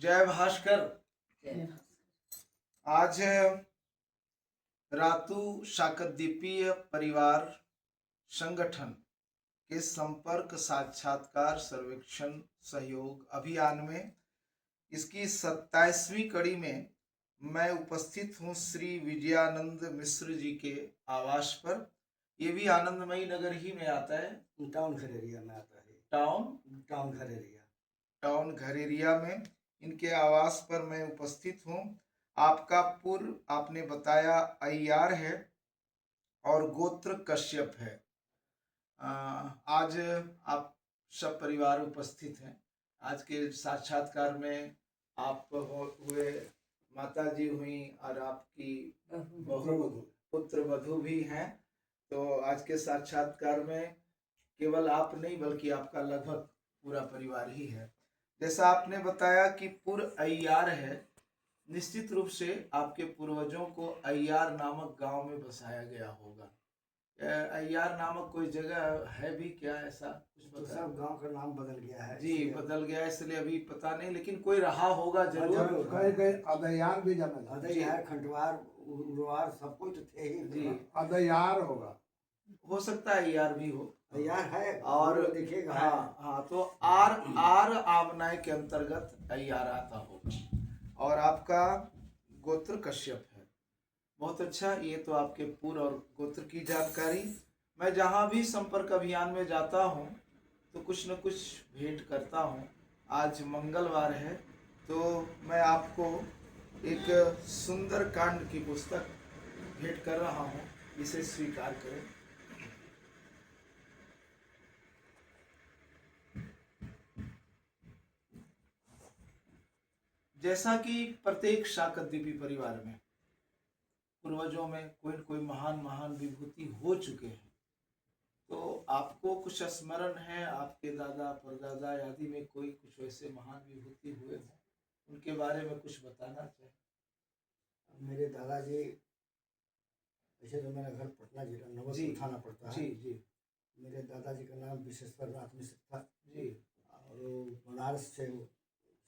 जय भास्कर। आज रातू शाकद्वीपीय परिवार संगठन के संपर्क साक्षात्कार सर्वेक्षण सहयोग अभियान में इसकी 27वीं कड़ी में मैं उपस्थित हूँ श्री विजयानंद मिश्र जी के आवास पर। ये भी आनंदमयी नगर ही में आता है, टाउन खरेरिया में आता है। टाउन घरेरिया में इनके आवास पर मैं उपस्थित हूँ। आपका पूर्व आपने बताया अय्यार है और गोत्र कश्यप है। आज आप सब परिवार उपस्थित हैं। आज के साक्षात्कार में आप हुए, माता जी हुई और आपकी बहू पुत्र वधू भी हैं। तो आज के साक्षात्कार में केवल आप नहीं बल्कि आपका लगभग पूरा परिवार ही है। जैसा आपने बताया कि पूर्व अय्यार है, निश्चित रूप से आपके पूर्वजों को अय्यार नामक गांव में बसाया गया होगा। अय्यार नामक कोई जगह है भी क्या, ऐसा कुछ तो सब गांव का नाम बदल गया है जी, बदल गया इसलिए अभी पता नहीं, लेकिन कोई रहा होगा जरूर। कई अदयार भी जाना था। अदयार, खंडवार, उलवार सब कुछ तो थे ही जी। अदयार होगा, हो सकता है अय्यार भी हो, अय्यार है और देखिएगा। हाँ तो आर आमनाय के अंतर्गत अय्यार आता होगा और आपका गोत्र कश्यप है। बहुत अच्छा, ये तो आपके पूर्व और गोत्र की जानकारी। मैं जहाँ भी संपर्क अभियान में जाता हूँ तो कुछ न कुछ भेंट करता हूँ। आज मंगलवार है तो मैं आपको एक सुंदर कांड की पुस्तक भेंट कर रहा हूँ, इसे स्वीकार करें। जैसा कि प्रत्येक शाकद्वीपी परिवार में पूर्वजों में कोई न कोई महान विभूति हो चुके हैं, तो आपको कुछ स्मरण है आपके दादा परदादा आदि में कोई कुछ वैसे महान विभूति हुए हों, उनके बारे में कुछ बताना चाहिए। मेरे दादाजी, वैसे तो मेरा घर पटना जिला नवलपुर थाना पड़ता है। जी जी। मेरे दादाजी का नाम विश्वेश्वर नाथ मिश्र था जी, और वो बनारस से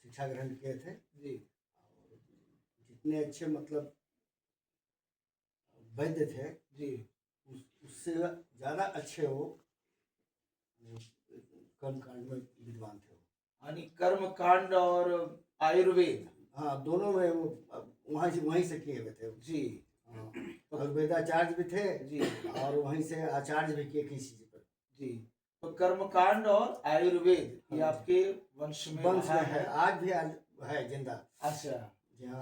शिक्षा ग्रहण किए थे जी। और जितने अच्छे मतलब वैद्य थे जी, उससे ज़्यादा अच्छे वो कर्मकांड में विद्वान थे। यानी कर्मकांड और आयुर्वेद, हाँ, दोनों में वो वहीं से किए हुए थे जी। हाँ, और वेदाचार्य भी थे जी, और वहीं से आचार्य भी किए किसी चीज पर। जी। तो कर्मकांड और आयुर्वेद ये आपके वंश में है, आज भी है जिंदा। अच्छा,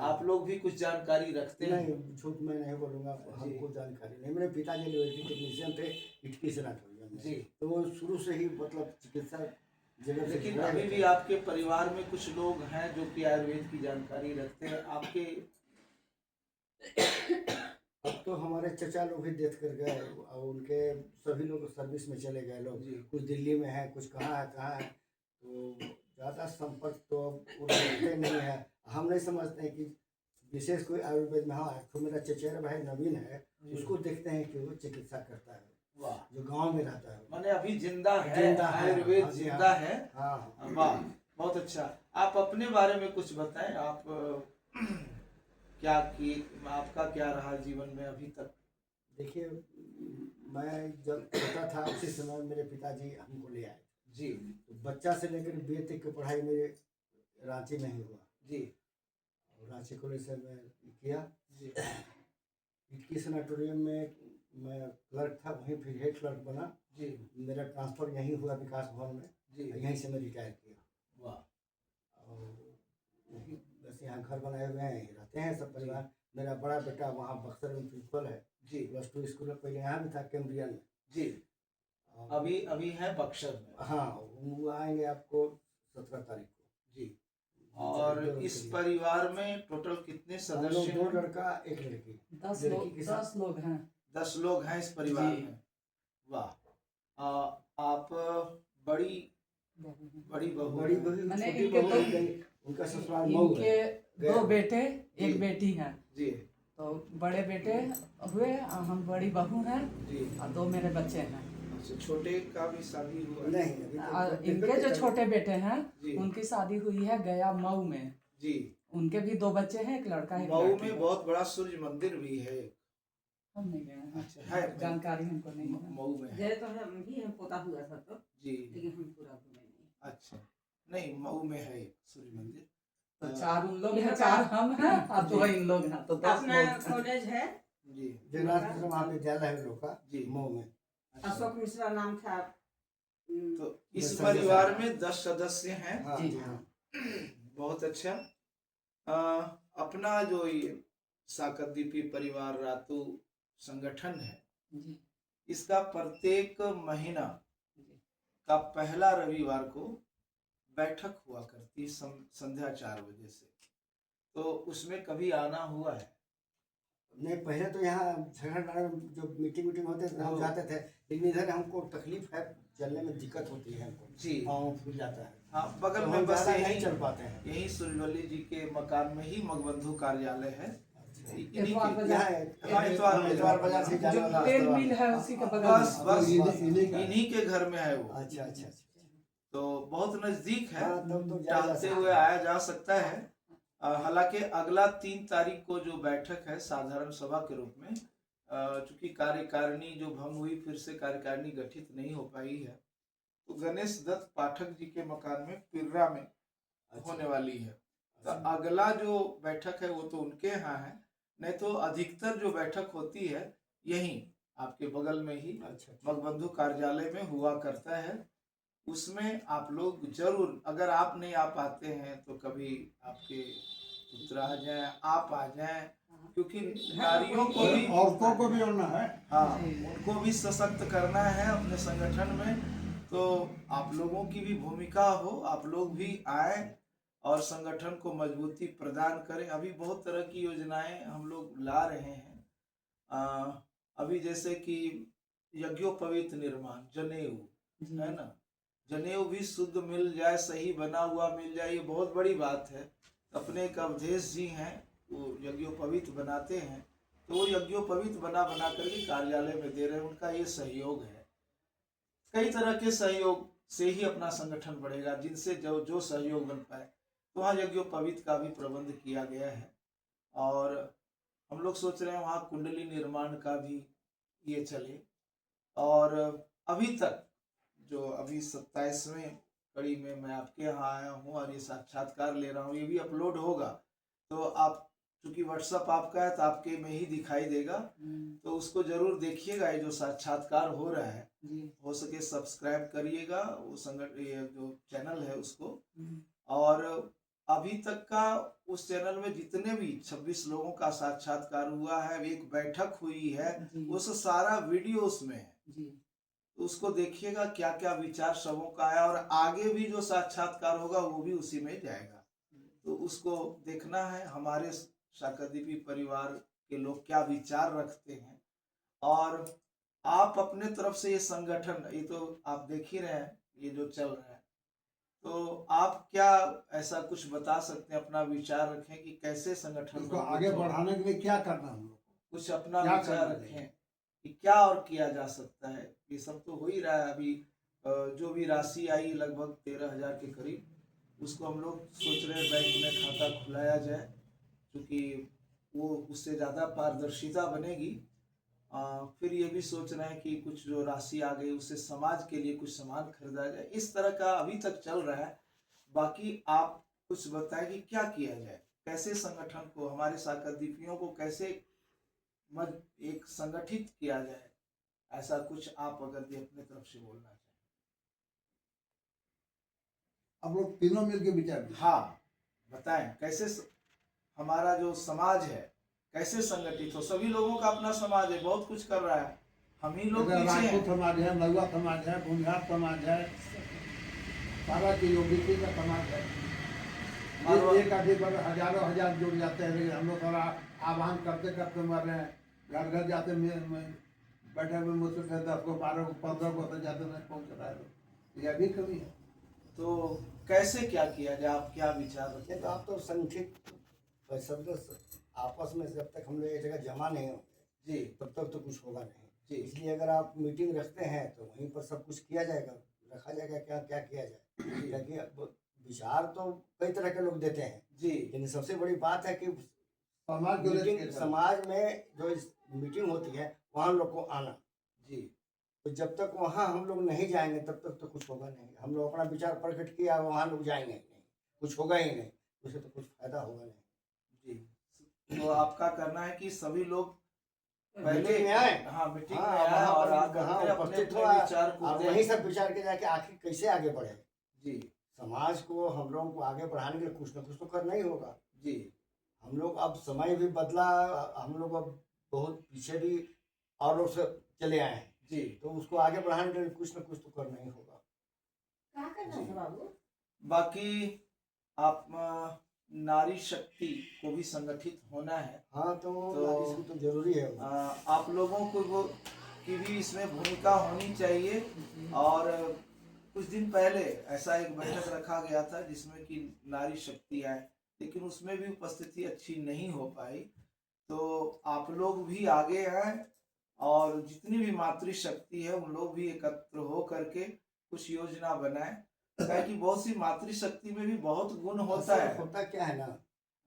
आप लोग भी कुछ जानकारी रखते हैं? नहीं, झूठ मैं नहीं बोलूँगा, हमको जानकारी नहीं। मेरे पिताजी यूनिवर्सिटी टेक्नीशियन थे इटकी सैनिटोरियम में। जी। तो वो शुरू से ही मतलब चिकित्सा जगह से। लेकिन अभी भी आपके परिवार में कुछ लोग हैं जो कि आयुर्वेद की जानकारी रखते हैं आपके? अब तो हमारे चचा लोग ही डेथ कर गए और उनके सभी लोग सर्विस में चले गए लोग। कुछ दिल्ली में है, कुछ कहाँ है, तो ज़्यादा संपर्क तो अब रखते नहीं है। हम नहीं समझते हैं कि विशेष कोई आयुर्वेद में। हाँ, तो मेरा चचेरा भाई नवीन है, उसको देखते हैं कि वो चिकित्सा करता है, जो गांव में रहता है। माने अभी जिंदा है, आयुर्वेद जिंदा है। हाँ, वाह, बहुत अच्छा। आप अपने बारे में कुछ बताएं, आप क्या कि आपका क्या रहा जीवन में अभी तक? देखिए, मैं जब छोटा था उसी समय मेरे पिताजी हमको ले आए जी। तो बच्चा से लेकर बीए तक की पढ़ाई मेरे रांची में ही हुआ जी। और रांची कॉलेज से मैं किया जी। इटकी सैनिटोरियम में मैं क्लर्क था, वहीं फिर हेड क्लर्क बना जी। मेरा ट्रांसफ़र यहीं हुआ विकास भवन में जी, यहीं से मैं रिटायर किया। वाह। और बस यहाँ घर बनाए हुए हैं, रहते हैं सब परिवार। मेरा बड़ा बेटा वहाँ बक्सर में प्रिंसिपल है जी, +2 स्कूल में, पहले यहाँ भी था कैम्ब्रियन में जी। अभी है बक्सर में। हाँ, वो आएंगे आपको 17 तारीख को जी। और इस परिवार में टोटल कितने सदस्य? 2 लड़का 1 लड़की, 10 लोग हैं। 10 लोग हैं इस परिवार में। वाह। आप बड़ी बहू, मैंने उनका ससुराल इनके 2 बेटे 1 बेटी हैं जी। तो बड़े बेटे हुए, हम बड़ी बहू हैं जी, और 2 मेरे बच्चे हैं। छोटे का भी शादी हुआ? नहीं, इनके जो छोटे बेटे हैं उनकी शादी हुई है गया मऊ में जी। उनके भी 2 बच्चे हैं, एक लड़का है एक मऊ लड़की में है। बहुत बड़ा सूर्य मंदिर भी है। हम नहीं गए हैं। अच्छा है जानकारी हमको नहीं है। मऊ में है। गए तो है, हम भी हम पोता हुआ था तो, जी। लेकिन हम पूरा घूमे नहीं। अच्छा, नहीं मऊ में है सूर्य मंदिर। तो 4 उन लोग हैं, यहाँ 4 हम हैं और 2 इन लोग हैं, तो 10 अपना लोग। कॉलेज है, जी जगन्नाथ मिश्र महाविद्यालय है लोग का जी। मऊ में। अच्छा। अशोक मिश्रा नाम था। तो इस 10 परिवार में 10 सदस्य हैं। हाँ जी जी हाँ। बहुत अच्छा। अपना जो ये साकरदीपी परिवार रातू संगठन है, जी इसका प्रत्येक महीना जी। का पहला रविवार को बैठक हुआ करती संध्या 4 बजे से। तो उसमें कभी आना हुआ है? नहीं, पहले तो यहाँ झगड़ा जो मीटिंग होते थे हम जाते थे, लेकिन इधर हमको तकलीफ है, चलने में दिक्कत होती है हमको। जी। पाँव फूल जाता है। हाँ, बगल तो में हम बस ज़्यादा यही नहीं चल पाते हैं। यही सूर्यवल्ली जी के मकान में ही मगबंधु कार्यालय है। अच्छा। इन्हीं इतवार के- बाजार। यहाँ इतवार बाजार से जाने जो वाला तेल रास्ता मिल है उसी के बगल बस में। बस इन्हीं इन्हीं के घर में है वो। अच्छा अच्छा अच्छा। तो बहुत नजदीक है, हाँ, तब तो जाया जा टहलते सकता हुए है। आया जा सकता है। हालांकि अगला 3 तारीख को जो बैठक है साधारण सभा के रूप में, चूंकि कार्यकारिणी जो भंग हुई, फिर से कार्यकारिणी गठित नहीं हो पाई है, तो गणेश दत्त पाठक जी के मकान में पिर्रा में होने वाली है। तो अगला जो बैठक है वो तो उनके यहाँ है, नहीं तो अधिकतर जो बैठक होती है यहीं आपके बगल में ही अच्छा। मगबंधु कार्यालय में हुआ करता है। उसमें आप लोग जरूर, अगर आप नहीं आ पाते हैं तो कभी आपके पुत्र आ जाए, आप आ जाए, क्योंकि नारियों को भी, औरतों को भी होना है। हाँ, उनको भी सशक्त करना है अपने संगठन में। तो आप लोगों की भी भूमिका हो, आप लोग भी आए और संगठन को मजबूती प्रदान करें। अभी बहुत तरह की योजनाएं हम लोग ला रहे हैं। अभी जैसे कि यज्ञोपवीत निर्माण, जनेऊ है ना, जनेऊ भी शुद्ध मिल जाए, सही बना हुआ मिल जाए, ये बहुत बड़ी बात है। अपने एक अवधेश जी हैं, वो यज्ञोपवीत बनाते हैं, तो वो यज्ञोपवीत बना बना करके कार्यालय में दे रहे हैं। उनका ये सहयोग है। कई तरह के सहयोग से ही अपना संगठन बढ़ेगा, जिनसे जो जो सहयोग बन पाए। तो वहाँ यज्ञोपवीत का भी प्रबंध किया गया है और हम लोग सोच रहे हैं वहाँ कुंडली निर्माण का भी ये चले। और अभी तक जो अभी 27वें कड़ी में मैं आपके यहाँ आया हूँ और ये साक्षात्कार ले रहा हूँ, ये भी अपलोड होगा। तो आप, चूंकि व्हाट्सएप आपका है तो आपके में ही दिखाई देगा, तो उसको जरूर देखिएगा। ये जो साक्षात्कार हो रहा है, हो सके सब्सक्राइब करिएगा वो ये जो चैनल है उसको। और अभी तक का उस चैनल में जितने भी 26 लोगों का साक्षात्कार हुआ है, एक बैठक हुई है, उस सारा वीडियो उसमें है। तो उसको देखिएगा क्या क्या विचार सबों का है, और आगे भी जो साक्षात्कार होगा वो भी उसी में जाएगा। तो उसको देखना है, हमारे साकरदीपी परिवार के लोग क्या विचार रखते हैं। और आप अपने तरफ से ये संगठन, ये तो आप देख ही रहे हैं ये जो चल रहा है, तो आप क्या ऐसा कुछ बता सकते हैं, अपना विचार रखें कि कैसे संगठन इसको आगे बढ़ाने के लिए क्या करना हम लोग को? कुछ अपना क्या विचार करना रखें कि क्या और किया जा सकता है। ये सब तो हो ही रहा है। अभी जो भी राशि आई लगभग 13,000 के करीब, उसको हम लोग सोच रहे हैं बैंक में खाता खुलाया जाए, क्योंकि वो उससे ज़्यादा पारदर्शिता बनेगी। फिर ये भी सोच रहे हैं कि कुछ जो राशि आ गई उससे समाज के लिए कुछ सामान खरीदा जाए। इस तरह का अभी तक चल रहा है। बाकी आप कुछ बताएं कि क्या किया जाए, कैसे संगठन को, हमारे साकरदीपियों को कैसे एक संगठित किया जाए। ऐसा कुछ आप अगर भी अपने तरफ से बोलना चाहें। आप लोग तीनों मिलके विचार कीजिए। हाँ, बताएं कैसे हमारा जो समाज है कैसे संगठित हो। सभी लोगों का अपना समाज है, बहुत कुछ कर रहा है, हम ही लोग पीछे राजपूत हैं। समाज है, नलवा समाज है, भूमिहार समाज है, सारा की योगी का समाज है। एक आदमी पर हजारों हजार जुड़ जाते हैं, लेकिन हम लोग थोड़ा आह्वान करते करते मर रहे हैं। घर घर जाते बैठे हुए मुझसे 10 को 12 को 15 को जाते नहीं पहुँच रहा है। यह भी कमी है। तो कैसे क्या किया जाए, आप क्या विचार रखते तो आप तो संगठित सदस्य आपस में जब तक हम लोग एक जगह जमा नहीं होंगे जी तब तक तो कुछ होगा नहीं जी। इसलिए अगर आप मीटिंग रखते हैं तो वहीं पर सब कुछ किया जाएगा, रखा जाएगा क्या क्या किया जाए, ताकि विचार तो कई तरह के लोग देते हैं, जी लेकिन सबसे बड़ी बात है कि समाज को मीटिंग, समाज में जो मीटिंग होती है वहाँ लोग को आना। जी तो जब तक वहाँ हम लोग नहीं जाएंगे तब तक तो कुछ होगा नहीं। हम लोग अपना विचार प्रकट किया, वहाँ लोग जाएंगे ही नहीं, कुछ होगा ही नहीं, उससे तो कुछ फायदा होगा नहीं। जी। तो आपका कहना है कि सभी लोग पहले मीटिंग में आए, हाँ मीटिंग में हाँ आए वहाँ और पर आकर हाँ के अपने उपस्थित अपने हुआ विचार को और दें। वहीं सब विचार के जाके आखिर कैसे आगे बढ़े। जी समाज को हम लोगों को आगे बढ़ाने के लिए कुछ ना कुछ तो करना ही होगा। जी हम लोग अब समय भी बदला, हम लोग अब बहुत पीछे भी और लोग से चले आए हैं, जी तो उसको आगे बढ़ाने के लिए कुछ ना कुछ तो करना ही होगा। क्या करना जी। था बाबू? बाकी आप नारी शक्ति को भी संगठित होना है, हाँ तो नारी शक्ति तो जरूरी है। आप लोगों को वो की भी इसमें भूमिका होनी चाहिए। और कुछ दिन पहले ऐसा एक बैठक रखा गया था जिसमें कि नारी शक्ति आए, लेकिन उसमें भी उपस्थिति अच्छी नहीं हो पाई। तो आप लोग भी आगे आए और जितनी भी मातृशक्ति है उन लोग भी एकत्र हो करके कुछ योजना बनाए, क्या कि बहुत सी मातृशक्ति में भी बहुत गुण होता है। होता क्या है ना,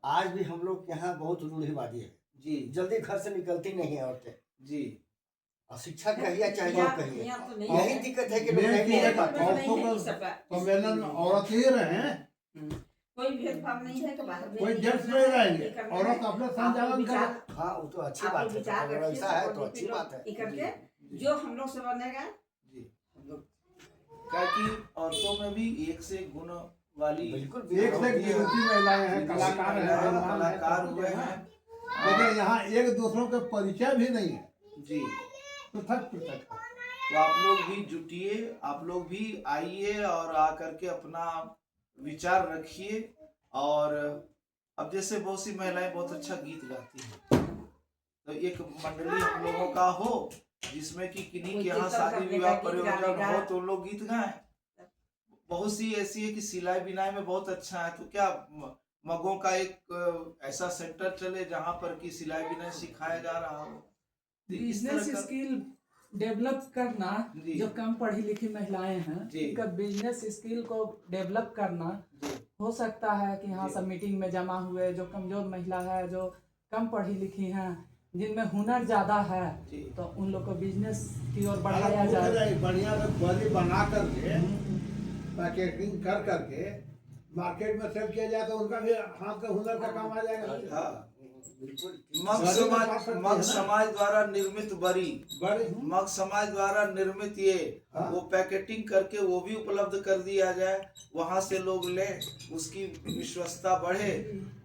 आज भी हम लोग के यहाँ बहुत रूढ़िवादी है, जी जल्दी घर से निकलती नहीं है औरतें। जी और शिक्षा कहिए चाहे जो कहिए, यहाँ तो नहीं यही है। दिक्कत है कि लोग मेन नहीं चीज है बोल कि पाते हैं। औरतों नहीं है को सबका। सम्मेलन में औरत ही रहे, कोई भेदभाव नहीं है कि बाहर में कोई नहीं जेंट्स करना नहीं है, रहेंगे, ये करना औरत है। अपने आप संचालन विचार- करे। हाँ वो तो अच्छी आप बात है, विचार अगर रखिए, ऐसा है तो सब अच्छी बात है। ये करके जी। जो हम लोग से बनेगा जी क्या कि औरतों में भी एक से एक गुण वाली बिल्कुल एक से एक विदुषी महिलाएं हैं, कलाकार हैं, महिलाएं, विद्वान हैं, कलाकार सब हुए कुछ है। हैं। लेकिन यहाँ एक दूसरों के परिचय भी नहीं है, जी पृथक पृथक है। तो आप लोग भी जुटिए, आप लोग भी आइए और आकर के अपना विचार रखिए। और अब जैसे बहुत सी महिलाएं बहुत अच्छा गीत गाती हैं, तो एक मंडली हम लोगों का हो जिसमें कि किन्हीं कोई के यहाँ कीर्तन शादी करने विवाह का, गीत प्रयोजन गाने हो का। तो लोग गीत गाएं। बहुत सी ऐसी है कि सिलाई बिनाई में बहुत अच्छा है, तो क्या मगों का एक ऐसा सेंटर चले जहाँ पर कि सिलाई बिनाई सिखाया जा रहा हो। तो इस तरह बिजनेस का स्किल डेवलप करना, जी। जो कम पढ़ी लिखी महिलाएं हैं जी। उनका बिजनेस स्किल को डेवलप करना जी हो सकता है कि हाँ जी। सब मीटिंग में जमा हुए जो कमजोर महिला है, जो कम पढ़ी लिखी हैं, जिनमें हुनर ज्यादा है, जी। तो उन लोग को बिजनेस की ओर बढ़ाया जाए। बढ़िया से बड़ी बना करके पैकेजिंग कर करके मार्केट में सेल किया जाए तो उनका भी हाथ का हुनर का काम आ जाएगा। हाँ बिल्कुल मग समाज द्वारा निर्मित बड़ी बड़ी मग समाज द्वारा निर्मित ये हाँ। वो पैकेटिंग करके वो भी उपलब्ध कर दिया जाए, वहां से लोग लें, उसकी विश्वसता बढ़े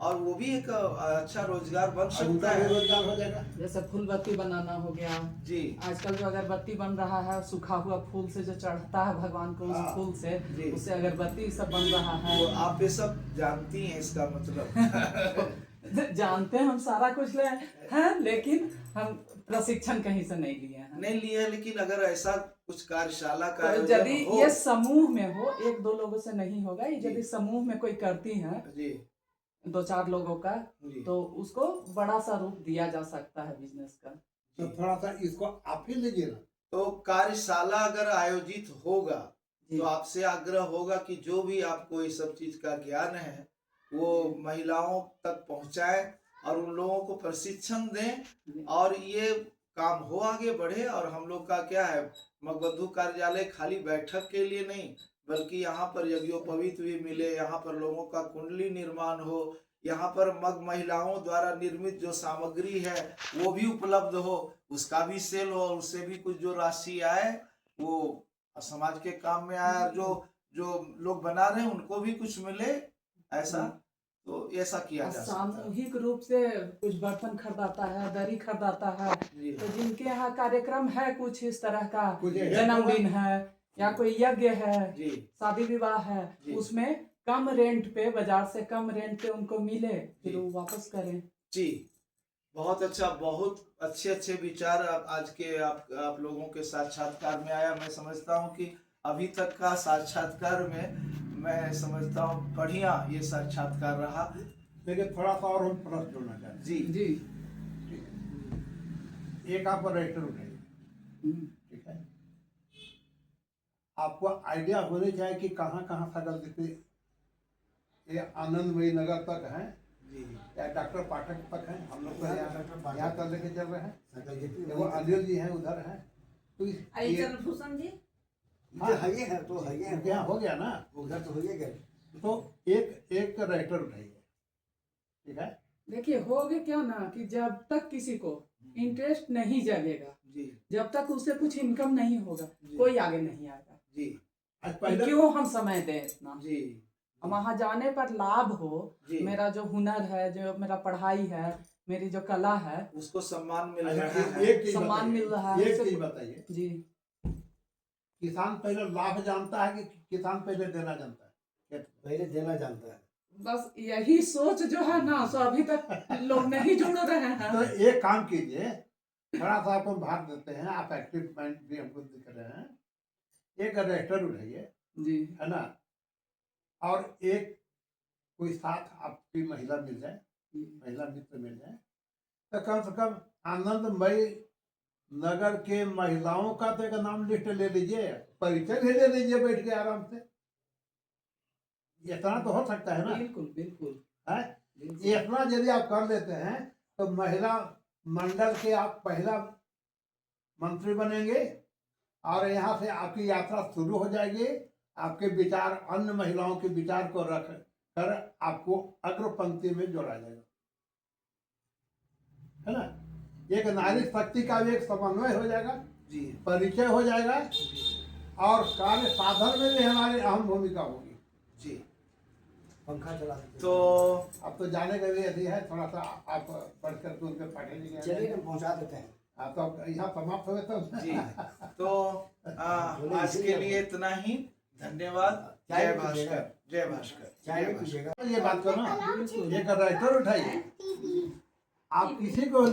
और वो भी एक अच्छा रोजगार बन सकता उनका भी है। रोजगार हो जाएगा। जैसे फूल बत्ती बनाना हो गया, जी आजकल जो अगरबत्ती बन रहा है सूखा हुआ फूल से, जो चढ़ता है भगवान को हाँ। उस फूल से, जी। उससे अगरबत्ती सब बन रहा है। तो आप ये सब जानती हैं इसका मतलब। जानते हैं हम सारा कुछ ले हैं, लेकिन हम प्रशिक्षण कहीं से नहीं लिए हैं। नहीं लिया, लेकिन अगर ऐसा कुछ कार्यशाला का तो आयोजन यदि हो ये समूह में हो, एक दो लोगों से नहीं होगा, ये जी। यदि समूह में कोई करती है जी 2-4 लोगों का, जी तो उसको बड़ा सा रूप दिया जा सकता है बिजनेस का। तो थोड़ा सा इसको आप ही लीजिए ना। तो कार्यशाला अगर आयोजित होगा जी। तो आपसे आग्रह होगा कि जो भी आपको ये सब चीज का ज्ञान है वो महिलाओं तक पहुंचाए और उन लोगों को प्रशिक्षण दें और ये काम हो आगे बढ़े। और हम लोग का क्या है, मगबधू कार्यालय खाली बैठक के लिए नहीं, बल्कि यहाँ पर यज्ञोपवीत भी मिले, यहाँ पर लोगों का कुंडली निर्माण हो, यहाँ पर मग महिलाओं द्वारा निर्मित जो सामग्री है वो भी उपलब्ध हो, उसका भी सेल हो, उससे भी कुछ जो राशि आए वो समाज के काम में आए, और जो जो लोग बना रहे हैं उनको भी कुछ मिले, ऐसा तो ऐसा किया जा सकता है। सामूहिक रूप से कुछ बर्तन खरीदाता है, दरी खरीदाता है, जी तो जिनके यहाँ कार्यक्रम है कुछ इस तरह का, कुछ है, जन्मदिन है या कोई यज्ञ है, जी शादी विवाह है, जी। उसमें कम रेंट पे, बाजार से कम रेंट पे उनको मिले, फिर जी। वो वापस करें। जी बहुत अच्छा, बहुत अच्छे अच्छे विचार आज के आप लोगों के साक्षात्कार में आया। मैं समझता हूँ कि अभी तक का साक्षात्कार में मैं समझता हूँ बढ़िया ये साक्षात्कार रहा। लेकिन थोड़ा सा और हम प्रश्न जोड़ना चाहते जी जी। हैं। एक आप रजिस्टर उठाइए, ठीक है। आपको आइडिया होनी चाहिए कि कहाँ कहाँ सकल कितनी ये आनंदमयी नगर तक हैं जी या डॉक्टर पाठक तक हैं, हम लोग तो हाँ, यहाँ डॉक्टर पाठक। यहाँ तक लेके चल रहे हैं। सकल जी वो अनिल जी हैं उधर हैं, तो आई चंद्रभूषण जी हाँ है तो है उनके यहाँ हो गया ना। उधर तो हो ही गया। तो एक रेक्टर उठाइए, ठीक है। देखिए हो गया क्या ना कि जब तक किसी को इंटरेस्ट नहीं जगेगा, जी जब तक उससे कुछ इनकम नहीं होगा, कोई आगे नहीं आएगा। जी आज पहले क्यों हम समय दें इतना? जी वहां जाने पर लाभ हो, जी मेरा जो हुनर है, जो मेरा पढ़ाई है, मेरी जो कला है, उसको सम्मान मिल अच्छा, रहा है। एक चीज सम्मान बताइए, मिल रहा है। एक चीज बताइए, जी किसान पहले लाभ जानता है कि किसान पहले देना जानता है? पहले देना जानता है। बस यही सोच जो है ना, सो अभी तक लोग नहीं जुड़ रहे तो हैं। एक काम कीजिए, थोड़ा सा अपन भाग देते हैं, आप एक्टिव माइंड भी हमको दिख रहे हैं। एक रजिस्टर उठाइए, जी है ना, और एक कोई साथ आपकी महिला मिल जाए, महिला मित्र मिल जाए, तो कम से कम आनंदमयी नगर के महिलाओं का तो एक नाम लिस्ट ले लीजिए, परिचय भी ले लीजिए बैठ के आराम से। इतना तो हो सकता है ना, बिल्कुल बिल्कुल है? बिल्कुल। इतना यदि आप कर लेते हैं तो महिला मंडल के आप पहला मंत्री बनेंगे और यहाँ से आपकी यात्रा शुरू हो जाएगी। आपके विचार अन्य महिलाओं के विचार को रख कर आपको अग्र पंक्ति में जोड़ा जाएगा, है ना। एक नारी शक्ति का भी एक समन्वय हो जाएगा, जी परिचय हो जाएगा, और कार्य साधन में भी हमारी अहम भूमिका होगी। जी पंखा चला देते तो अब तो जाने का भी यदि है, थोड़ा सा आप पढ़ कर उनके पढ़े चलिए हम पहुंचा देते हैं। हाँ, तो यहाँ समाप्त हो गए तो जी तो आज के लिए इतना ही। धन्यवाद। जय भास्कर, जय भास्कर, चाय जय में भास्कर। पीजिएगा। ये बात करो ना, एक राइटर उठाइए, आप किसी को